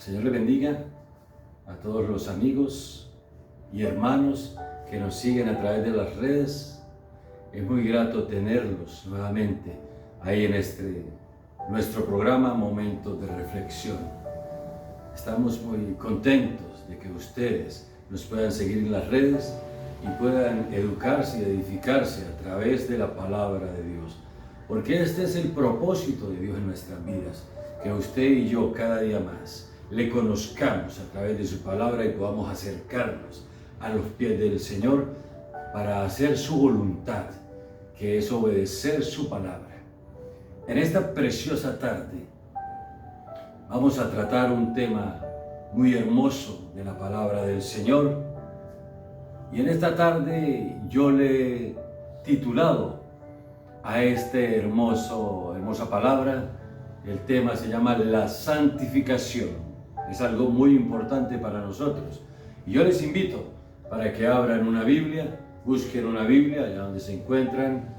Señor le bendiga a todos los amigos y hermanos que nos siguen a través de las redes. Es muy grato tenerlos nuevamente ahí en nuestro programa Momentos de Reflexión. Estamos muy contentos de que ustedes nos puedan seguir en las redes y puedan educarse y edificarse a través de la palabra de Dios. Porque este es el propósito de Dios en nuestras vidas, que usted y yo cada día más le conozcamos a través de su palabra y podamos acercarnos a los pies del Señor para hacer su voluntad, que es obedecer su palabra. En esta preciosa tarde vamos a tratar un tema muy hermoso de la palabra del Señor, y en esta tarde yo le he titulado a esta hermosa palabra. El tema se llama la santificación. Es algo muy importante para nosotros. Y yo les invito para que abran una Biblia, busquen una Biblia allá donde se encuentran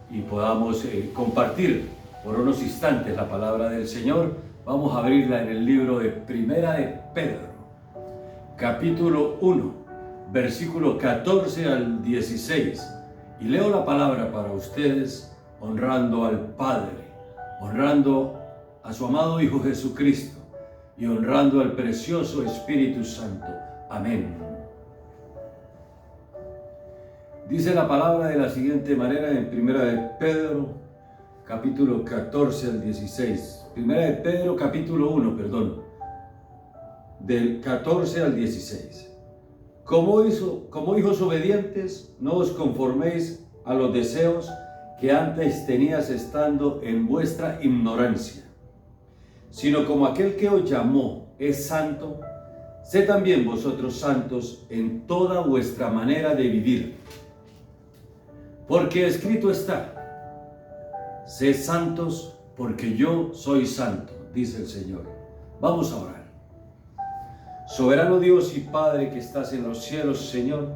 y podamos compartir por unos instantes la palabra del Señor. Vamos a abrirla en el libro de Primera de Pedro, capítulo 1, versículo 14 al 16. Y leo la palabra para ustedes, honrando al Padre, honrando a su amado Hijo Jesucristo y honrando al precioso Espíritu Santo. Amén. Dice la palabra de la siguiente manera en Primera de Pedro, capítulo 14 al 16. Primera de Pedro, capítulo 1, del 14 al 16. Como hijos obedientes, no os conforméis a los deseos que antes tenías estando en vuestra ignorancia, sino como aquel que os llamó es santo, sed también vosotros santos en toda vuestra manera de vivir. Porque escrito está: sed santos porque yo soy santo, dice el Señor. Vamos a orar. Soberano Dios y Padre que estás en los cielos, Señor,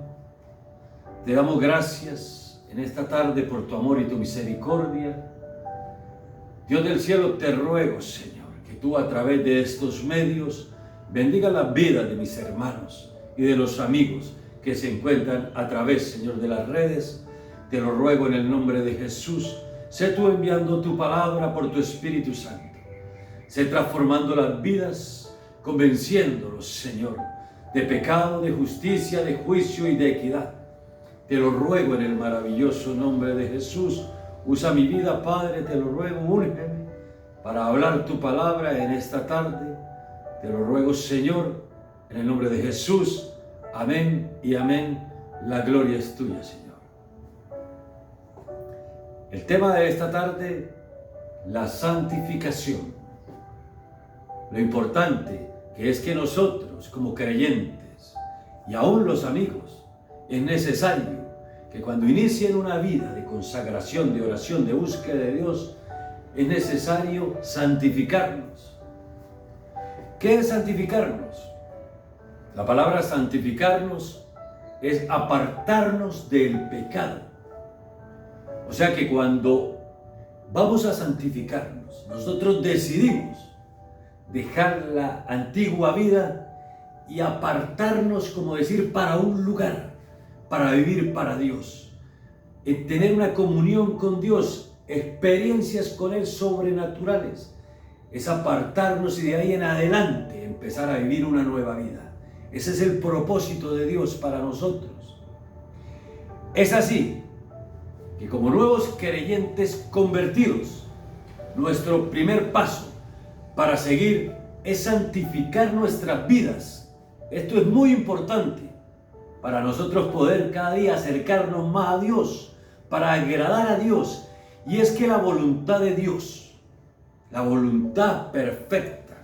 te damos gracias en esta tarde por tu amor y tu misericordia. Dios del cielo, te ruego, Señor, que tú a través de estos medios bendiga la vida de mis hermanos y de los amigos que se encuentran a través, Señor, de las redes. Te lo ruego en el nombre de Jesús. Sé tú enviando tu palabra por tu Espíritu Santo. Sé transformando las vidas, convenciéndolos, Señor, de pecado, de justicia, de juicio y de equidad. Te lo ruego en el maravilloso nombre de Jesús. Usa mi vida, Padre, te lo ruego, úngeme para hablar tu palabra en esta tarde. Te lo ruego, Señor, en el nombre de Jesús. Amén y amén. La gloria es tuya, Señor. El tema de esta tarde, la santificación. Lo importante que es que nosotros, como creyentes, y aún los amigos, es necesario que cuando inicien una vida de consagración, de oración, de búsqueda de Dios, es necesario santificarnos. ¿Qué es santificarnos? La palabra santificarnos es apartarnos del pecado. O sea que cuando vamos a santificarnos, nosotros decidimos dejar la antigua vida y apartarnos, como decir, para un lugar, para vivir para Dios, en tener una comunión con Dios, experiencias con Él sobrenaturales. Es apartarnos y de ahí en adelante empezar a vivir una nueva vida. Ese es el propósito de Dios para nosotros. Es así que como nuevos creyentes convertidos, nuestro primer paso para seguir es santificar nuestras vidas. Esto es muy importante para nosotros poder cada día acercarnos más a Dios, para agradar a Dios. Y es que la voluntad de Dios, la voluntad perfecta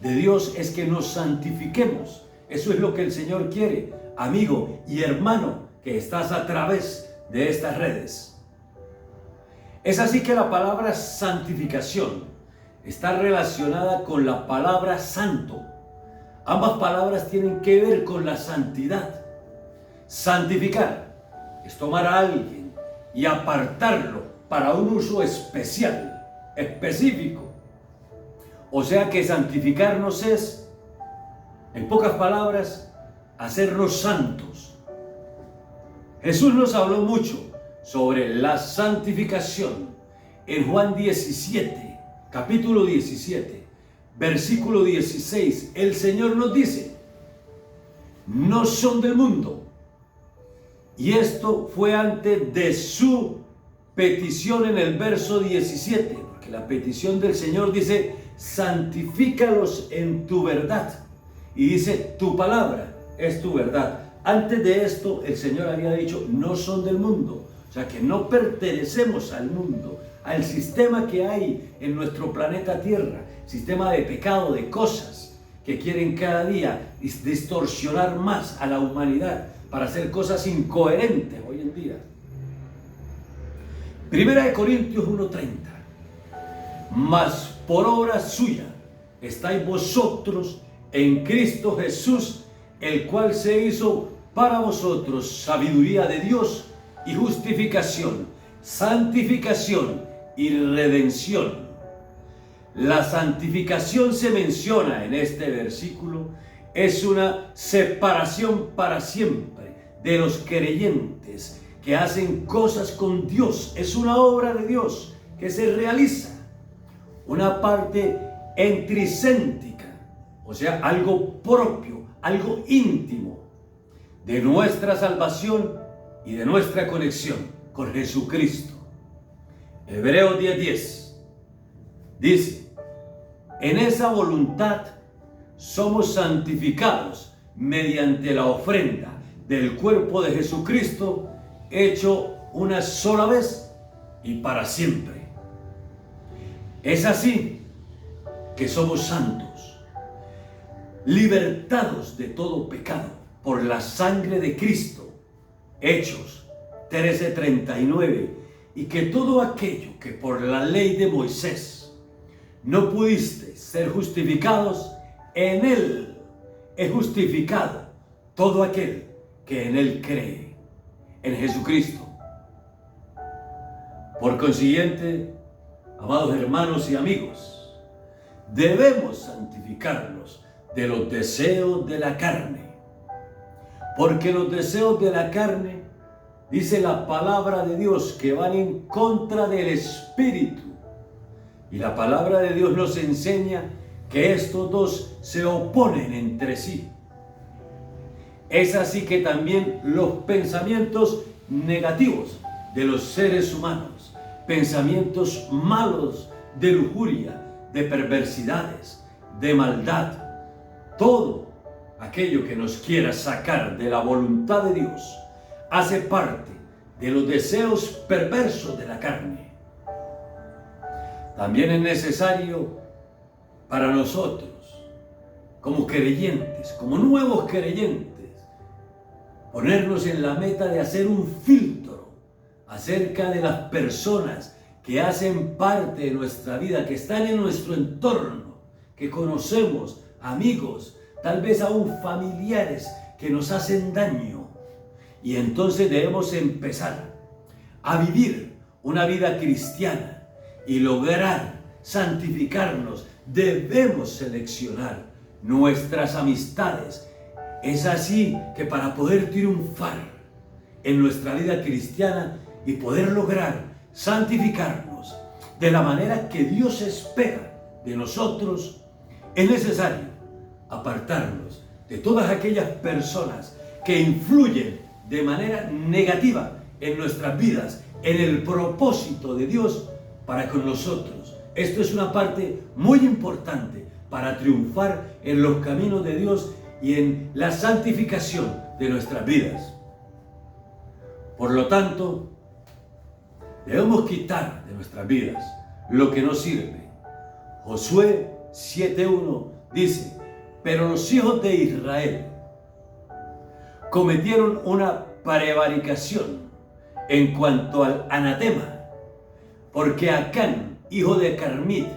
de Dios es que nos santifiquemos. Eso es lo que el Señor quiere, amigo y hermano que estás a través de estas redes. Es así que la palabra santificación está relacionada con la palabra santo. Ambas palabras tienen que ver con la santidad. Santificar es tomar a alguien y apartarlo para un uso especial, específico. O sea que santificarnos es En pocas palabras, hacernos santos. Jesús nos habló mucho sobre la santificación. En Juan 17, capítulo 17, versículo 16, el Señor nos dice: no son del mundo. Y esto fue antes de su petición en el verso 17, porque la petición del Señor dice: santifícalos en tu verdad. Y dice: tu palabra es tu verdad. Antes de esto, el Señor había dicho: no son del mundo. O sea que no pertenecemos al mundo, al sistema que hay en nuestro planeta Tierra, sistema de pecado, de cosas que quieren cada día distorsionar más a la humanidad para hacer cosas incoherentes hoy en día. Primera de Corintios 1:30. Mas por obra suya estáis vosotros en Cristo Jesús, el cual se hizo para vosotros sabiduría de Dios y justificación, santificación y redención. La santificación se menciona en este versículo, es una separación para siempre de los creyentes que hacen cosas con Dios. Es una obra de Dios que se realiza, una parte intrínseca, o sea, algo propio, algo íntimo de nuestra salvación y de nuestra conexión con Jesucristo. Hebreos 10:10 dice: en esa voluntad somos santificados mediante la ofrenda del cuerpo de Jesucristo, hecho una sola vez y para siempre. Es así que somos santos, libertados de todo pecado por la sangre de Cristo. Hechos 13:39. Y que todo aquello que por la ley de Moisés no pudiste ser justificados, en Él es justificado todo aquel que en Él cree, en Jesucristo. Por consiguiente, amados hermanos y amigos, debemos santificarnos de los deseos de la carne, porque los deseos de la carne, dice la palabra de Dios, que van en contra del Espíritu. Y la palabra de Dios nos enseña que estos dos se oponen entre sí. Es así que también los pensamientos negativos de los seres humanos, pensamientos malos de lujuria, de perversidades, de maldad, todo aquello que nos quiera sacar de la voluntad de Dios, hace parte de los deseos perversos de la carne. También es necesario para nosotros, como creyentes, como nuevos creyentes, ponernos en la meta de hacer un filtro acerca de las personas que hacen parte de nuestra vida, que están en nuestro entorno, que conocemos, amigos, tal vez aún familiares que nos hacen daño. Y entonces debemos empezar a vivir una vida cristiana y lograr santificarnos. Debemos seleccionar nuestras amistades. Es así que para poder triunfar en nuestra vida cristiana y poder lograr santificarnos de la manera que Dios espera de nosotros, es necesario apartarnos de todas aquellas personas que influyen de manera negativa en nuestras vidas, en el propósito de Dios para con nosotros. Esto es una parte muy importante para triunfar en los caminos de Dios y en la santificación de nuestras vidas. Por lo tanto, debemos quitar de nuestras vidas lo que no sirve. Josué 7:1 dice: pero los hijos de Israel cometieron una prevaricación en cuanto al anatema, porque Acán, hijo de Carmit,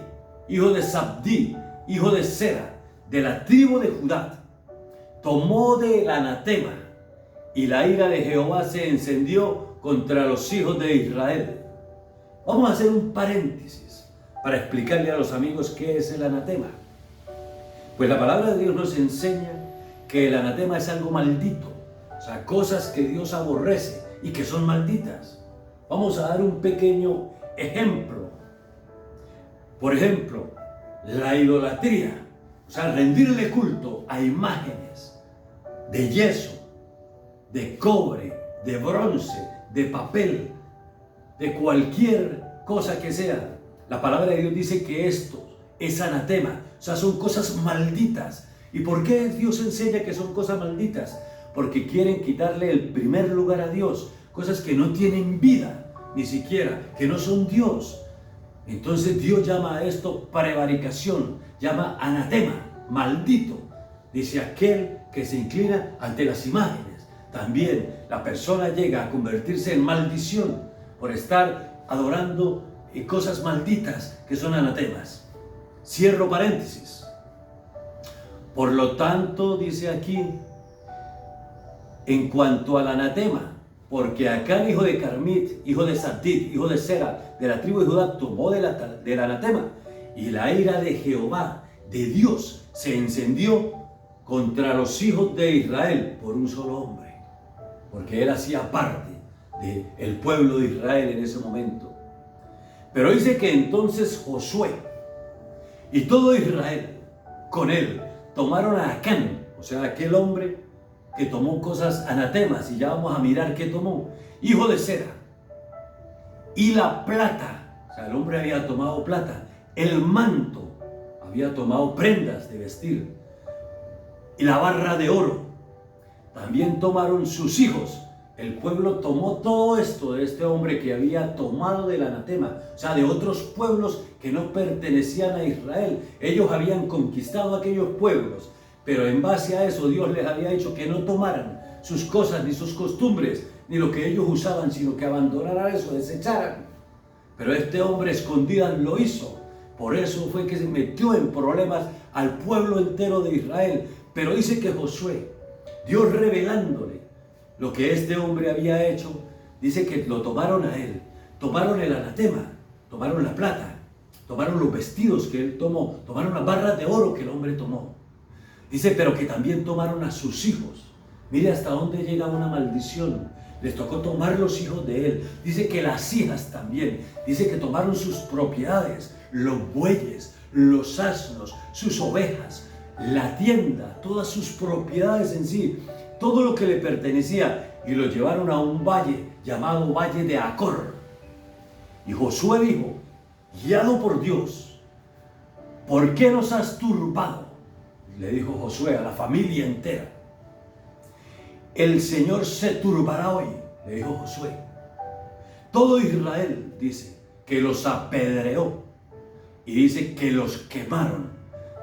hijo de Zabdi, hijo de Sera, de la tribu de Judá, tomó del anatema, y la ira de Jehová se encendió contra los hijos de Israel. Vamos a hacer un paréntesis para explicarle a los amigos qué es el anatema. Pues la palabra de Dios nos enseña que el anatema es algo maldito, o sea, cosas que Dios aborrece y que son malditas. Vamos a dar un pequeño ejemplo. Por ejemplo, la idolatría, o sea, rendirle culto a imágenes de yeso, de cobre, de bronce, de papel, de cualquier cosa que sea. La palabra de Dios dice que esto es anatema, o sea, son cosas malditas. ¿Y por qué Dios enseña que son cosas malditas? Porque quieren quitarle el primer lugar a Dios, cosas que no tienen vida, ni siquiera, que no son Dios. Entonces Dios llama a esto prevaricación, llama anatema, maldito. Dice aquel que se inclina ante las imágenes. También la persona llega a convertirse en maldición por estar adorando cosas malditas que son anatemas. Cierro paréntesis. Por lo tanto, dice aquí, en cuanto al anatema, porque Acán, hijo de Carmit, hijo de Sabdid, hijo de Sera, de la tribu de Judá, tomó del anatema, y la ira de Jehová, de Dios, se encendió contra los hijos de Israel por un solo hombre, porque él hacía parte del pueblo de Israel en ese momento. Pero dice que entonces Josué y todo Israel con él tomaron a Acán, o sea, aquel hombre que tomó cosas anatemas, y ya vamos a mirar qué tomó, hijo de Sera, y la plata, o sea, el hombre había tomado plata, el manto, había tomado prendas de vestir, y la barra de oro, también tomaron sus hijos. El pueblo tomó todo esto de este hombre que había tomado del anatema, o sea, de otros pueblos que no pertenecían a Israel. Ellos habían conquistado aquellos pueblos, pero en base a eso Dios les había dicho que no tomaran sus cosas, ni sus costumbres, ni lo que ellos usaban, sino que abandonaran eso, desecharan. Pero este hombre escondidas lo hizo. Por eso fue que se metió en problemas al pueblo entero de Israel. Pero dice que Josué, Dios revelándole lo que este hombre había hecho, dice que lo tomaron a él, tomaron el anatema, tomaron la plata, tomaron los vestidos que él tomó, tomaron las barras de oro que el hombre tomó. Dice, pero que también tomaron a sus hijos. Mire hasta dónde llega una maldición. Les tocó tomar los hijos de él. Dice que las hijas también. Dice que tomaron sus propiedades, los bueyes, los asnos, sus ovejas, la tienda, todas sus propiedades en sí, todo lo que le pertenecía, y lo llevaron a un valle llamado Valle de Acor. Y Josué dijo, guiado por Dios, ¿por qué nos has turbado? Le dijo Josué a la familia entera. El Señor se turbará hoy, le dijo Josué. Todo Israel dice que los apedreó, y dice que los quemaron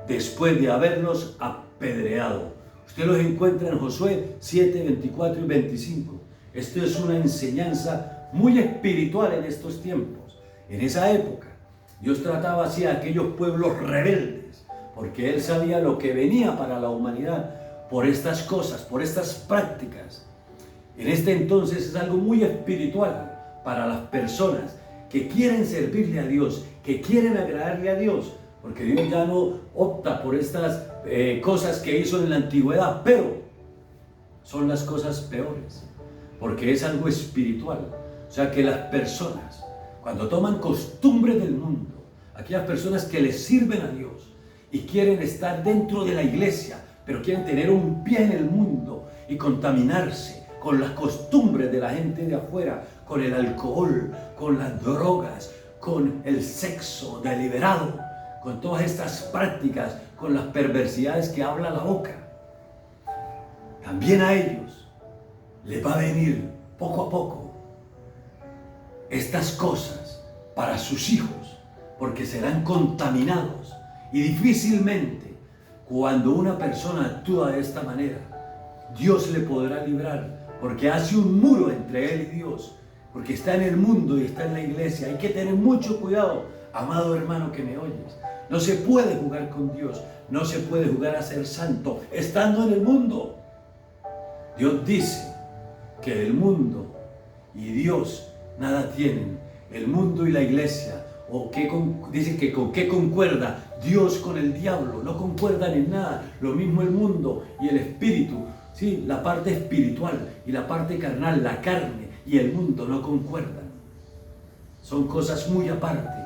después de haberlos apedreado. Usted los encuentra en Josué 7, 24 y 25. Esto es una enseñanza muy espiritual en estos tiempos. En esa época, Dios trataba así a aquellos pueblos rebeldes, porque Él sabía lo que venía para la humanidad por estas cosas, por estas prácticas. En este entonces es algo muy espiritual para las personas que quieren servirle a Dios, que quieren agradarle a Dios, porque Dios ya no opta por estas cosas que hizo en la antigüedad, pero son las cosas peores, porque es algo espiritual. O sea que las personas, cuando toman costumbres del mundo, aquellas personas que les sirven a Dios y quieren estar dentro de la iglesia, pero quieren tener un pie en el mundo y contaminarse con las costumbres de la gente de afuera, con el alcohol, con las drogas, con el sexo deliberado, con todas estas prácticas, con las perversidades que habla la boca, también a ellos les va a venir poco a poco estas cosas para sus hijos, porque serán contaminados. Y difícilmente, cuando una persona actúa de esta manera, Dios le podrá librar, porque hace un muro entre él y Dios, porque está en el mundo y está en la iglesia. Hay que tener mucho cuidado, amado hermano que me oyes. No se puede jugar con Dios, no se puede jugar a ser santo estando en el mundo. Dios dice que el mundo y Dios nada tienen. El mundo y la iglesia Dice que con qué concuerda Dios con el diablo. No concuerdan en nada. Lo mismo el mundo y el espíritu. Sí, la parte espiritual y la parte carnal, la carne y el mundo no concuerdan. Son cosas muy aparte.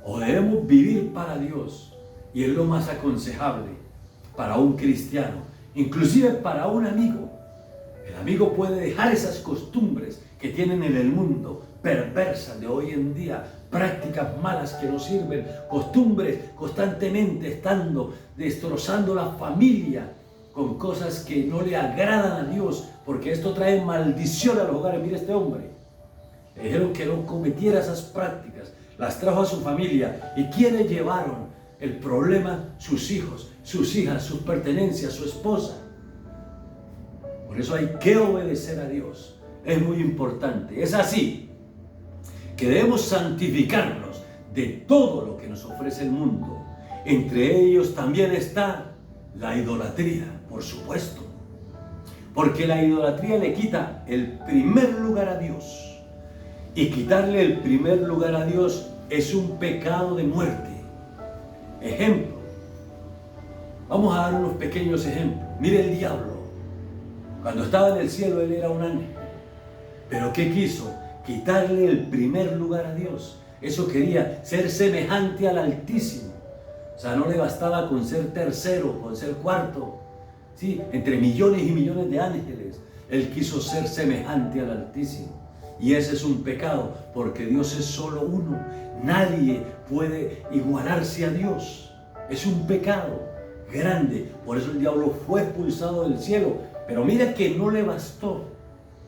O debemos vivir para Dios, y es lo más aconsejable para un cristiano, inclusive para un amigo. El amigo puede dejar esas costumbres que tienen en el mundo, perversas de hoy en día, prácticas malas que no sirven, costumbres constantemente estando destrozando la familia con cosas que no le agradan a Dios, porque esto trae maldición a los hogares. Mira este hombre, le dijeron que no cometiera esas prácticas, las trajo a su familia. ¿Y quiénes llevaron el problema? Sus hijos, sus hijas, sus pertenencias, su esposa. Por eso hay que obedecer a Dios. Es muy importante. Es así que debemos santificarnos de todo lo que nos ofrece el mundo. Entre ellos también está la idolatría, por supuesto. Porque la idolatría le quita el primer lugar a Dios. Y quitarle el primer lugar a Dios es un pecado de muerte. Ejemplo. Vamos a dar unos pequeños ejemplos. Mire el diablo. Cuando estaba en el cielo, él era un ángel. ¿Pero qué quiso? Quitarle el primer lugar a Dios. Eso quería, ser semejante al Altísimo. O sea, no le bastaba con ser tercero, con ser cuarto. Sí, entre millones y millones de ángeles. Él quiso ser semejante al Altísimo. Y ese es un pecado, porque Dios es solo uno. Nadie puede igualarse a Dios. Es un pecado grande. Por eso el diablo fue expulsado del cielo. Pero mira que no le bastó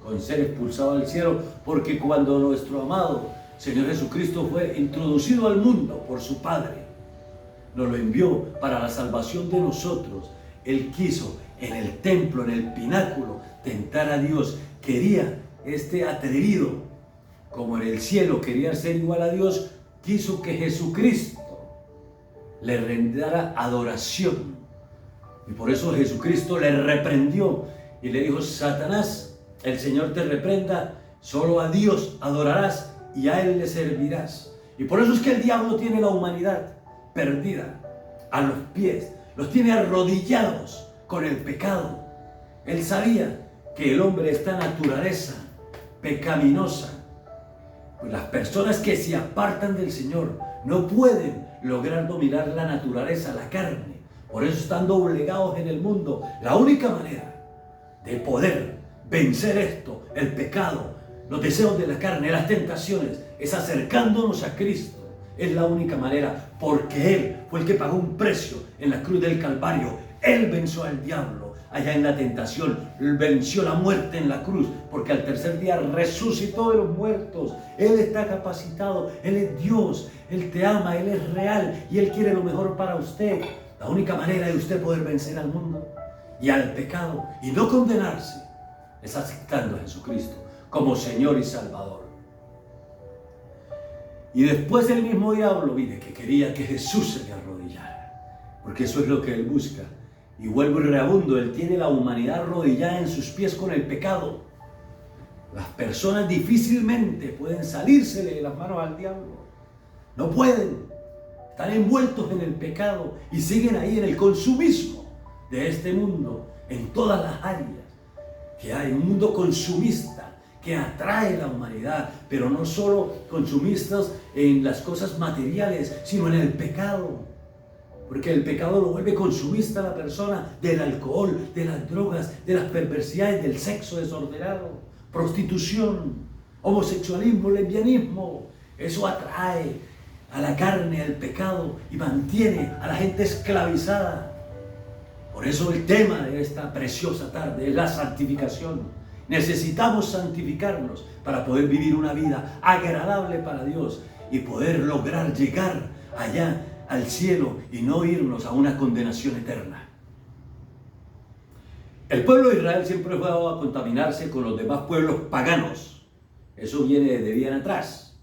con ser expulsado del cielo, porque cuando nuestro amado Señor Jesucristo fue introducido al mundo por su Padre, nos lo envió para la salvación de nosotros. Él quiso en el templo, en el pináculo, tentar a Dios. Quería este atrevido, como en el cielo quería ser igual a Dios, quiso que Jesucristo le rendiera adoración. Y por eso Jesucristo le reprendió y le dijo: Satanás, el Señor te reprenda, solo a Dios adorarás y a Él le servirás. Y por eso es que el diablo tiene la humanidad perdida a los pies, los tiene arrodillados con el pecado. Él sabía que el hombre, esta naturaleza pecaminosa, pues las personas que se apartan del Señor no pueden lograr dominar la naturaleza, la carne. Por eso están doblegados en el mundo. La única manera de poder vencer esto, el pecado, los deseos de la carne, las tentaciones, es acercándonos a Cristo. Es la única manera, porque Él fue el que pagó un precio en la cruz del Calvario. Él venció al diablo allá en la tentación, venció la muerte en la cruz, porque al tercer día resucitó de los muertos. Él está capacitado, Él es Dios, Él te ama, Él es real y Él quiere lo mejor para usted. La única manera de usted poder vencer al mundo y al pecado y no condenarse es aceptando a Jesucristo como Señor y Salvador. Y después el mismo diablo, mire, que quería que Jesús se le arrodillara, porque eso es lo que Él busca. Y vuelvo y reabundo, Él tiene la humanidad arrodillada en sus pies con el pecado. Las personas difícilmente pueden salírsele de las manos al diablo. No pueden. Están envueltos en el pecado y siguen ahí en el consumismo de este mundo, en todas las áreas que hay. Un mundo consumista que atrae la humanidad, pero no solo consumistas en las cosas materiales, sino en el pecado. Porque el pecado lo vuelve consumista a la persona, del alcohol, de las drogas, de las perversidades, del sexo desordenado, prostitución, homosexualismo, lesbianismo. Eso atrae a la carne, al pecado, y mantiene a la gente esclavizada. Por eso el tema de esta preciosa tarde es la santificación. Necesitamos santificarnos para poder vivir una vida agradable para Dios y poder lograr llegar allá al cielo y no irnos a una condenación eterna. El pueblo de Israel siempre fue dado a contaminarse con los demás pueblos paganos. Eso viene de bien atrás.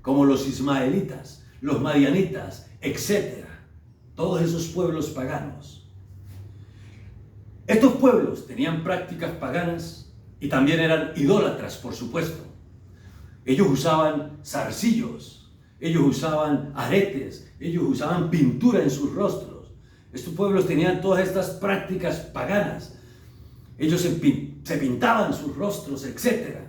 Como los ismaelitas, los madianitas, etc. Todos esos pueblos paganos. Estos pueblos tenían prácticas paganas y también eran idólatras, por supuesto. Ellos usaban zarcillos, ellos usaban aretes, ellos usaban pintura en sus rostros. Estos pueblos tenían todas estas prácticas paganas. Ellos se pintaban sus rostros, etc.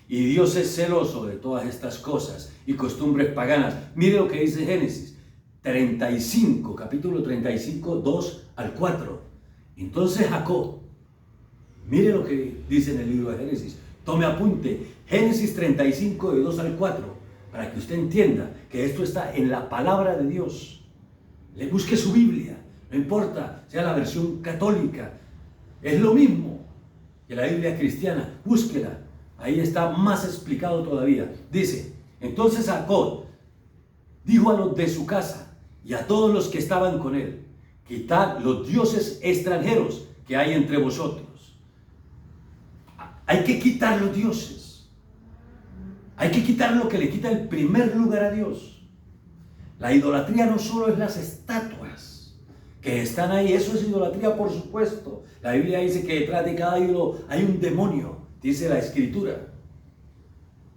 Y Dios es celoso de todas estas cosas y costumbres paganas. Mire lo que dice Génesis 35, capítulo 35, 2 al 4. Entonces Jacob, mire lo que dice en el libro de Génesis. Tome apunte, Génesis 35, de 2 al 4, para que usted entienda que esto está en la palabra de Dios. Le busque su Biblia, no importa, sea la versión católica, es lo mismo que la Biblia cristiana, búsquela, ahí está más explicado todavía. Dice, entonces Jacob dijo a los de su casa y a todos los que estaban con él, quitad los dioses extranjeros que hay entre vosotros. Hay que quitar los dioses. Hay que quitar lo que le quita el primer lugar a Dios. La idolatría no solo es las estatuas que están ahí, eso es idolatría, por supuesto. La Biblia dice que detrás de cada ídolo hay un demonio, dice la Escritura.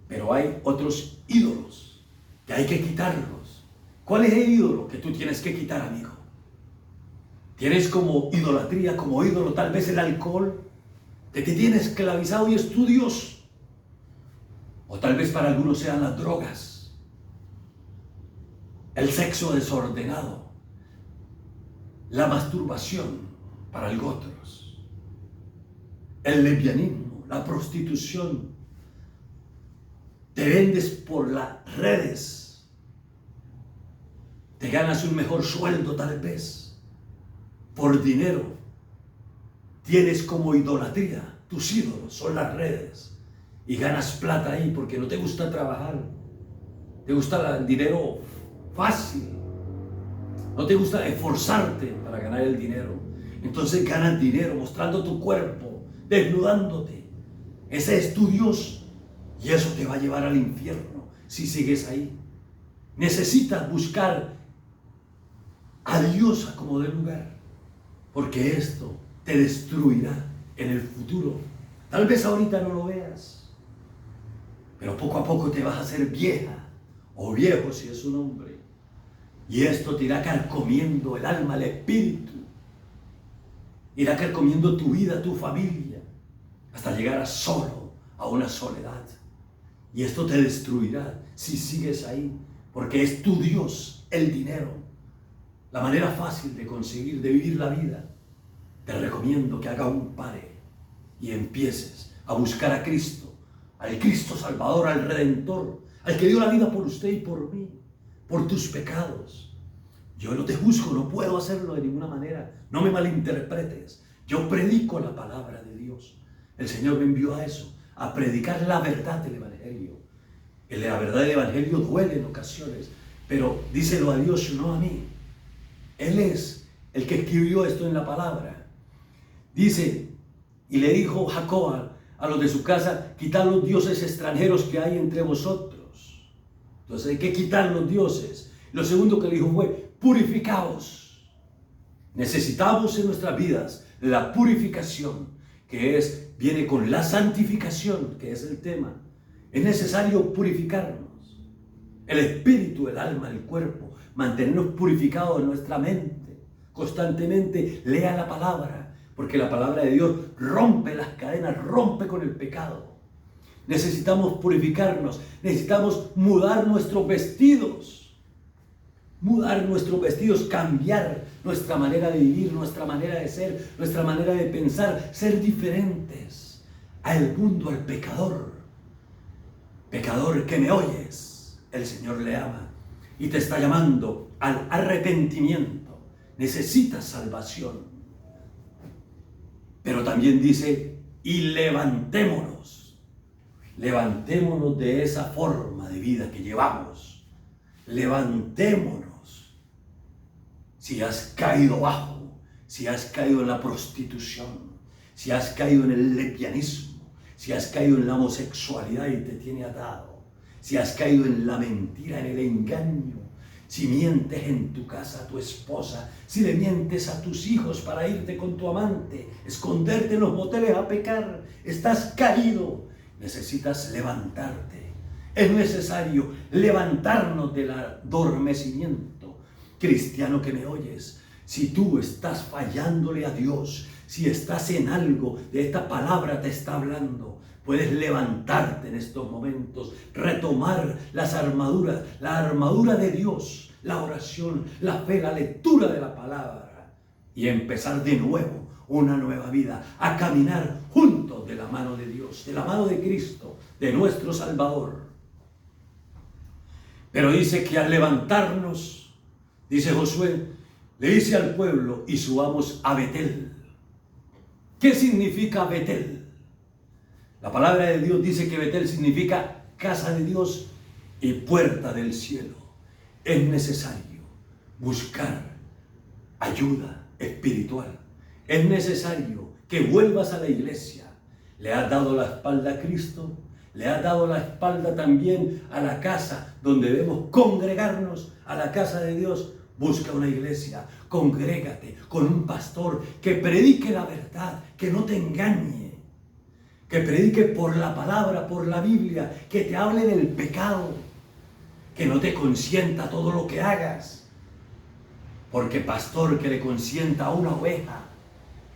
Pero hay otros ídolos que hay que quitarlos. ¿Cuál es el ídolo que tú tienes que quitar, amigo? ¿Tienes como idolatría, como ídolo tal vez el alcohol, que te tiene esclavizado y es tu Dios? O tal vez para algunos sean las drogas, el sexo desordenado, la masturbación para algunos otros, el lesbianismo, la prostitución. Te vendes por las redes, te ganas un mejor sueldo tal vez, por dinero. Tienes como idolatría, tus ídolos son las redes y ganas plata ahí porque no te gusta trabajar, te gusta el dinero fácil, no te gusta esforzarte para ganar el dinero. Entonces ganas dinero mostrando tu cuerpo, desnudándote. Ese es tu Dios y eso te va a llevar al infierno si sigues ahí. Necesitas buscar a Dios a como de lugar, porque esto te destruirá en el futuro. Tal vez ahorita no lo veas, pero poco a poco te vas a hacer vieja o viejo si es un hombre. Y esto te irá carcomiendo el alma, el espíritu. Irá carcomiendo tu vida, tu familia, hasta llegar a solo, a una soledad. Y esto te destruirá si sigues ahí, porque es tu Dios, el dinero, la manera fácil de conseguir, de vivir la vida. Te recomiendo que haga un pare y empieces a buscar a Cristo, al Cristo Salvador, al Redentor, al que dio la vida por usted y por mí, por tus pecados. Yo no te juzgo, no puedo hacerlo de ninguna manera, no me malinterpretes. Yo predico la palabra de Dios. El Señor me envió a eso, a predicar la verdad del Evangelio. La verdad del Evangelio duele en ocasiones, pero díselo a Dios, no a mí. Él es el que escribió esto en la palabra. Dice, y le dijo Jacob a los de su casa, quitad los dioses extranjeros que hay entre vosotros. Entonces hay que quitar los dioses. Lo segundo que le dijo fue, purificaos. Necesitamos en nuestras vidas la purificación, que viene con la santificación, que es el tema. Es necesario purificarnos. El espíritu, el alma, el cuerpo, mantenernos purificados en nuestra mente. Constantemente lea la palabra, porque la palabra de Dios rompe las cadenas, rompe con el pecado. Necesitamos purificarnos, necesitamos mudar nuestros vestidos, cambiar nuestra manera de vivir, nuestra manera de ser, nuestra manera de pensar, ser diferentes al mundo, al pecador. Pecador que me oyes, el Señor le ama y te está llamando al arrepentimiento. Necesitas salvación. Pero también dice, y levantémonos de esa forma de vida que llevamos. Levantémonos. Si has caído bajo, si has caído en la prostitución, si has caído en el lesbianismo, si has caído en la homosexualidad y te tiene atado, si has caído en la mentira, en el engaño, si mientes en tu casa a tu esposa, si le mientes a tus hijos para irte con tu amante, esconderte en los moteles a pecar, estás caído, necesitas levantarte. Es necesario levantarnos del adormecimiento. Cristiano que me oyes, si tú estás fallándole a Dios, si estás en algo de esta palabra te está hablando, puedes levantarte en estos momentos, retomar las armaduras, la armadura de Dios, la oración, la fe, la lectura de la palabra y empezar de nuevo una nueva vida, a caminar juntos de la mano de Dios, de la mano de Cristo, de nuestro Salvador. Pero dice que al levantarnos, dice Josué, le dice al pueblo y subamos a Betel. ¿Qué significa Betel? La palabra de Dios dice que Betel significa casa de Dios y puerta del cielo. Es necesario buscar ayuda espiritual. Es necesario que vuelvas a la iglesia. ¿Le has dado la espalda a Cristo? ¿Le has dado la espalda también a la casa donde debemos congregarnos, a la casa de Dios? Busca una iglesia, congrégate con un pastor que predique la verdad, que no te engañe, que predique por la palabra, por la Biblia, que te hable del pecado, que no te consienta todo lo que hagas. Porque pastor que le consienta a una oveja,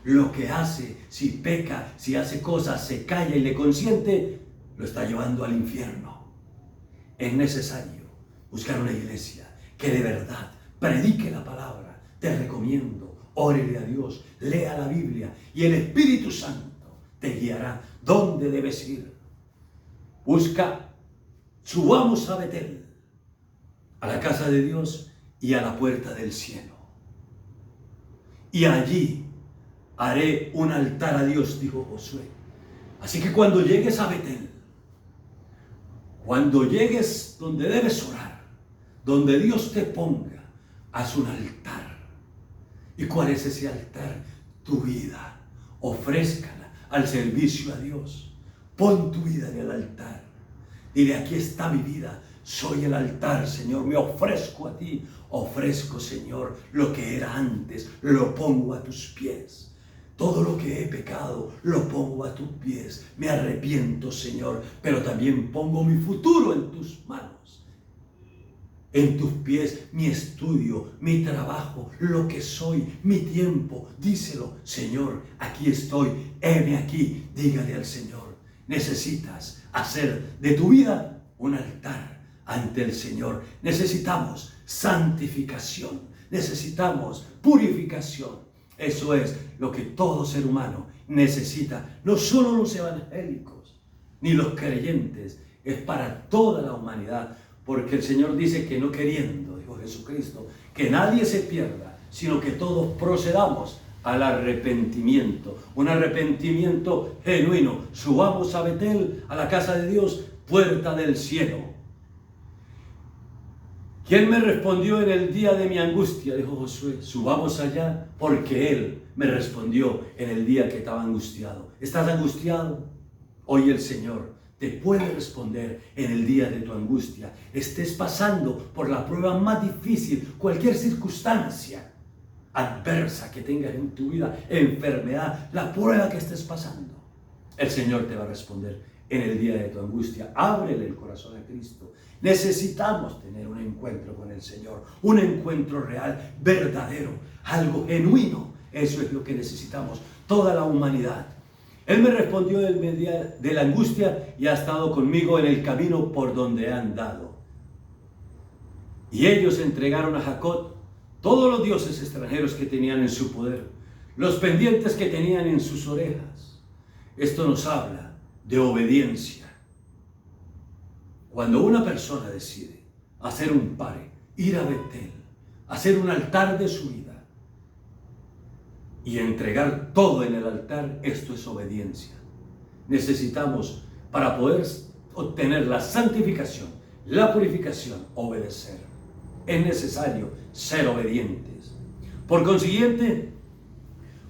lo que hace, si peca, si hace cosas, se calla y le consiente, lo está llevando al infierno. Es necesario buscar una iglesia que de verdad predique la palabra. Te recomiendo, órele a Dios, lea la Biblia y el Espíritu Santo te guiará dónde debes ir. Busca, subamos a Betel, a la casa de Dios y a la puerta del cielo. Y allí haré un altar a Dios, dijo Josué. Así que cuando llegues a Betel, cuando llegues donde debes orar, donde Dios te ponga, haz un altar. ¿Y cuál es ese altar? Tu vida. Ofrézcala al servicio a Dios. Pon tu vida en el altar. Dile, aquí está mi vida. Soy el altar, Señor. Me ofrezco a ti. Ofrezco, Señor, lo que era antes. Lo pongo a tus pies. Todo lo que he pecado lo pongo a tus pies. Me arrepiento, Señor, pero también pongo mi futuro en tus manos. En tus pies, mi estudio, mi trabajo, lo que soy, mi tiempo. Díselo, Señor, aquí estoy, heme aquí. Dígale al Señor, necesitas hacer de tu vida un altar ante el Señor. Necesitamos santificación, necesitamos purificación. Eso es lo que todo ser humano necesita, no solo los evangélicos ni los creyentes, es para toda la humanidad, porque el Señor dice que no queriendo, dijo Jesucristo, que nadie se pierda, sino que todos procedamos al arrepentimiento, un arrepentimiento genuino. Subamos a Betel, a la casa de Dios, puerta del cielo. ¿Quién me respondió en el día de mi angustia? Dijo Josué, subamos allá, porque Él me respondió en el día que estaba angustiado. ¿Estás angustiado? Hoy el Señor te puede responder en el día de tu angustia. Estés pasando por la prueba más difícil, cualquier circunstancia adversa que tengas en tu vida, enfermedad, la prueba que estés pasando. El Señor te va a responder en el día de tu angustia. Ábrele el corazón a Cristo. Necesitamos tener un encuentro con el Señor, un encuentro real, verdadero, algo genuino. Eso es lo que necesitamos, toda la humanidad. Él me respondió en el día de la angustia y ha estado conmigo en el camino por donde he andado. Y ellos entregaron a Jacob todos los dioses extranjeros que tenían en su poder, los pendientes que tenían en sus orejas. Esto nos habla de obediencia. Cuando una persona decide hacer un pare, ir a Betel, hacer un altar de su vida y entregar todo en el altar, esto es obediencia. Necesitamos, para poder obtener la santificación, la purificación, obedecer. Es necesario ser obedientes. Por consiguiente,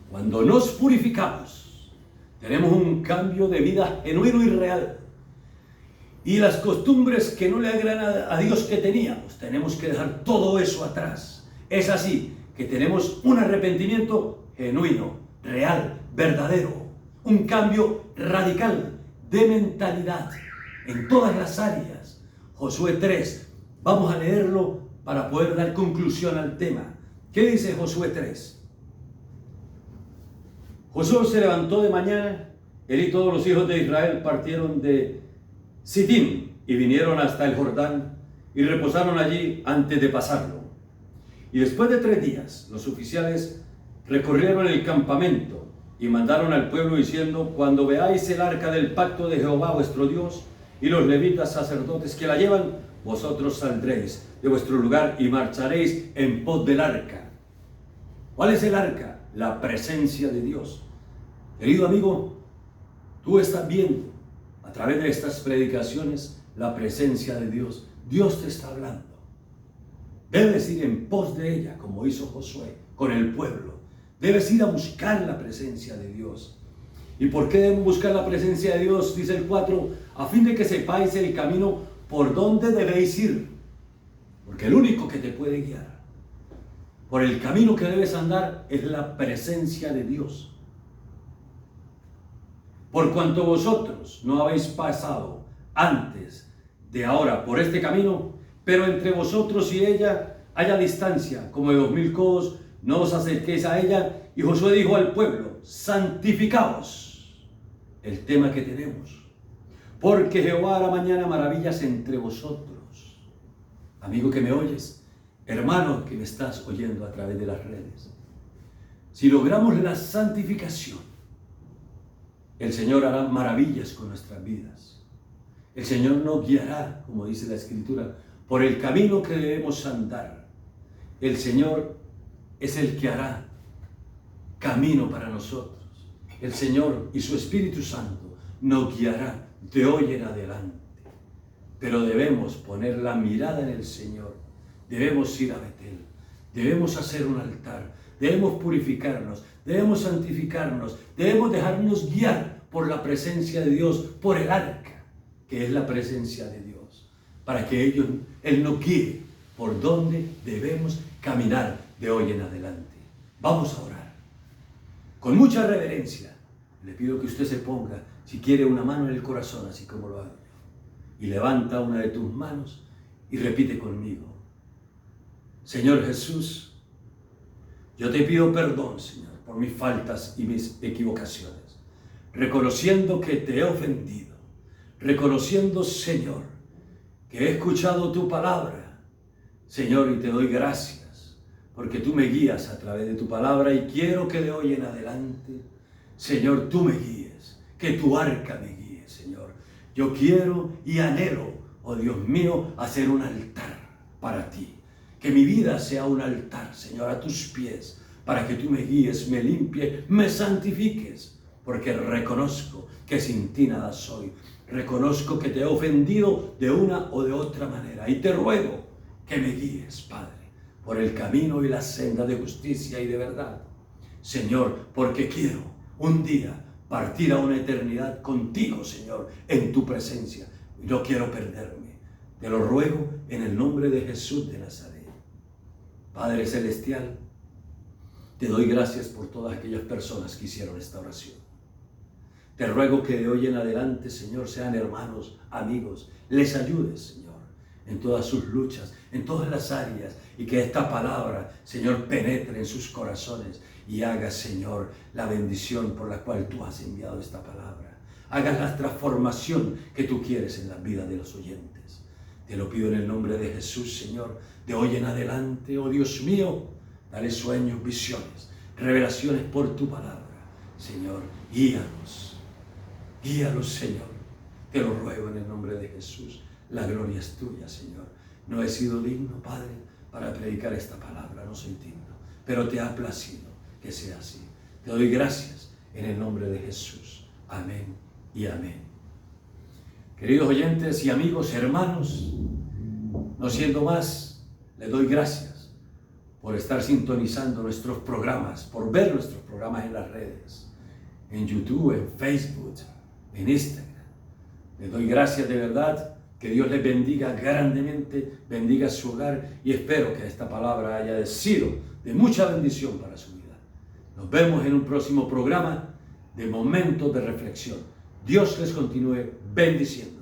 cuando nos purificamos, tenemos un cambio de vida genuino y real. Y las costumbres que no le agradan a Dios que teníamos, tenemos que dejar todo eso atrás. Es así que tenemos un arrepentimiento genuino, real, verdadero. Un cambio radical de mentalidad en todas las áreas. Josué 3. Vamos a leerlo para poder dar conclusión al tema. ¿Qué dice Josué 3? Josué se levantó de mañana, él y todos los hijos de Israel partieron de Sittim y vinieron hasta el Jordán y reposaron allí antes de pasarlo. Y después de 3 días, los oficiales recorrieron el campamento y mandaron al pueblo diciendo: cuando veáis el arca del pacto de Jehová vuestro Dios y los levitas sacerdotes que la llevan, vosotros saldréis de vuestro lugar y marcharéis en pos del arca. ¿Cuál es el arca? La presencia de Dios. Querido amigo, tú estás viendo a través de estas predicaciones la presencia de Dios. Dios te está hablando. Debes ir en pos de ella, como hizo Josué con el pueblo. Debes ir a buscar la presencia de Dios. ¿Y por qué debemos buscar la presencia de Dios? Dice el 4, a fin de que sepáis el camino por donde debéis ir. Porque el único que te puede guiar por el camino que debes andar es la presencia de Dios. Por cuanto vosotros no habéis pasado antes de ahora por este camino, pero entre vosotros y ella haya distancia como de 2000 codos, no os acerquéis a ella. Y Josué dijo al pueblo: santificaos. El tema que tenemos. Porque Jehová hará mañana maravillas entre vosotros. Amigo que me oyes, hermano que me estás oyendo a través de las redes, si logramos la santificación, el Señor hará maravillas con nuestras vidas. El Señor nos guiará, como dice la Escritura, por el camino que debemos andar. El Señor es el que hará camino para nosotros. El Señor y su Espíritu Santo nos guiará de hoy en adelante. Pero debemos poner la mirada en el Señor. Debemos ir a Betel. Debemos hacer un altar. Debemos purificarnos. Debemos santificarnos. Debemos dejarnos guiar por la presencia de Dios, por el arca, que es la presencia de Dios, para que Él nos guíe por donde debemos caminar de hoy en adelante. Vamos a orar. Con mucha reverencia, le pido que usted se ponga, si quiere, una mano en el corazón, así como lo hago yo, y levanta una de tus manos y repite conmigo: Señor Jesús, yo te pido perdón, Señor, por mis faltas y mis equivocaciones, reconociendo que te he ofendido, reconociendo, Señor, que he escuchado tu palabra, Señor, y te doy gracias, porque tú me guías a través de tu palabra, y quiero que de hoy en adelante, Señor, tú me guíes, que tu arca me guíe, Señor. Yo quiero y anhelo, oh Dios mío, hacer un altar para ti, que mi vida sea un altar, Señor, a tus pies, para que tú me guíes, me limpies, me santifiques, porque reconozco que sin ti nada soy. Reconozco que te he ofendido de una o de otra manera, y te ruego que me guíes, Padre, por el camino y la senda de justicia y de verdad, Señor, porque quiero un día partir a una eternidad contigo, Señor, en tu presencia, y no quiero perderme. Te lo ruego en el nombre de Jesús de Nazaret. Padre Celestial, te doy gracias por todas aquellas personas que hicieron esta oración. Te ruego que de hoy en adelante, Señor, sean hermanos, amigos, les ayudes, Señor, en todas sus luchas, en todas las áreas, y que esta palabra, Señor, penetre en sus corazones y haga, Señor, la bendición por la cual tú has enviado esta palabra. Hagas la transformación que tú quieres en la vida de los oyentes. Te lo pido en el nombre de Jesús, Señor, de hoy en adelante, oh Dios mío, dale sueños, visiones, revelaciones por tu palabra. Señor, guíanos. Guíalos, Señor, te lo ruego en el nombre de Jesús. La gloria es tuya, Señor. No he sido digno, Padre, para predicar esta palabra, no soy digno, pero te ha placido que sea así. Te doy gracias en el nombre de Jesús. Amén y amén. Queridos oyentes y amigos, hermanos, no siendo más, les doy gracias por estar sintonizando nuestros programas, por ver nuestros programas en las redes, en YouTube, en Facebook, en Instagram. Les doy gracias de verdad, que Dios les bendiga grandemente, bendiga su hogar, y espero que esta palabra haya sido de mucha bendición para su vida. Nos vemos en un próximo programa de Momentos de Reflexión. Dios les continúe bendiciendo.